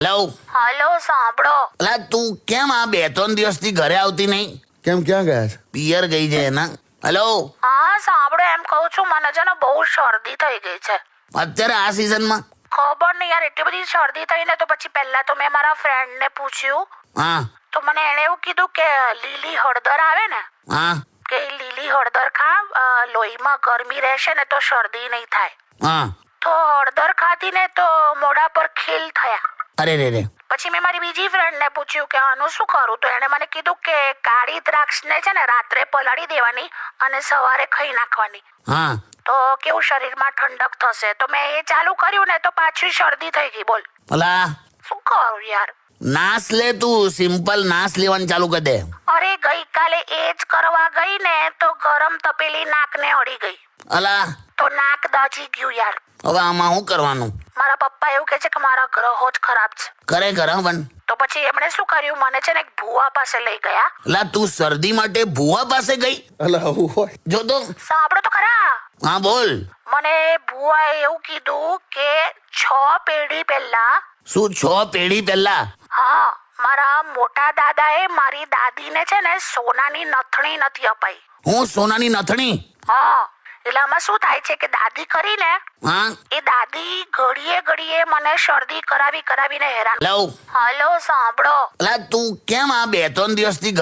લવ hello સાંભળો. અલા તું કેમ આ 2-3 દિવસથી ઘરે આવતી નહીં? કેમ ક્યાં ગયા છે? પિયર ગઈ છે એના. હલો, હા સાંભળો, એમ કહું છું, મને છે ને બહુ શરદી થઈ ગઈ છે. અત્યારે આ સિઝનમાં? ખબર નહીં યાર, એટલી બધી શરદી થઈ ને તો પછી પહેલા તો મેં મારા ફ્રેન્ડને પૂછ્યું હા તો મને એણે એવું કીધું કે લીલી હળદર આવે ને, હા કે ઈ લીલી હળદર ખા, લોહીમાં ગરમી રહેશે ને તો શરદી નહીં થાય. હા. તો હળદર ખાધી ને તો મોઢા પર ખીલ થયા. અરે રે રે. પછી મેં મારી બીજી ફ્રેન્ડને પૂછ્યું કે આનું શું કરું, તો એણે મને કીધું કે કાળી દ્રાક્ષને છે ને રાત્રે પલાળી દેવાની અને સવારે ખાઈ નાખવાની, હા તો કેવું શરીરમાં ઠંડક થશે. તો મેં એ ચાલુ કર્યું ને તો પાછી શરદી થઈ ગઈ. બોલ અલા શું કરું યાર. નાશ લે, તું સિમ્પલ નાશ લેવાનું ચાલુ કરી દે. અરે ગઈકાલે એ જ કરવા ગઈ ને તો ગરમ તપેલી નાકને અડી ગઈ, અલા તો નાક દાજી ગયું યાર. હવે આમાં શું કરવાનું? મારા પપ્પા એવું કહે છે કે મારા ગ્રહો જ ખરાબ છે. ખરેખર હા પણ તો પછી એમણે શું કર્યું, મને છે ને એક ભુવા પાસે લઈ ગયા. અલા તું શરદી માટે ભુવા પાસે ગઈ? અલા આવું હોય? જો તો. સાંભળો તો ખરા. હા બોલ. મને ભુવાએ એવું કીધું કે 6 પેઢી પહેલા, શું 6 પેઢી પહેલા? હા, મારા મોટા દાદાએ મારી દાદીને છે ને સોનાની નથણી નથી અપાઈ. હું સોનાની નથણી? હા, એટલે આમાં શું થાય છે કે દાદી કરીને હા એ દાદી ઘડીએ ઘડીએ મને શરદી કરાવીને હેરાન. લવ. હલો સાંભળો. અલા તું કેમ આ 2-3 દિવસથી ઘરે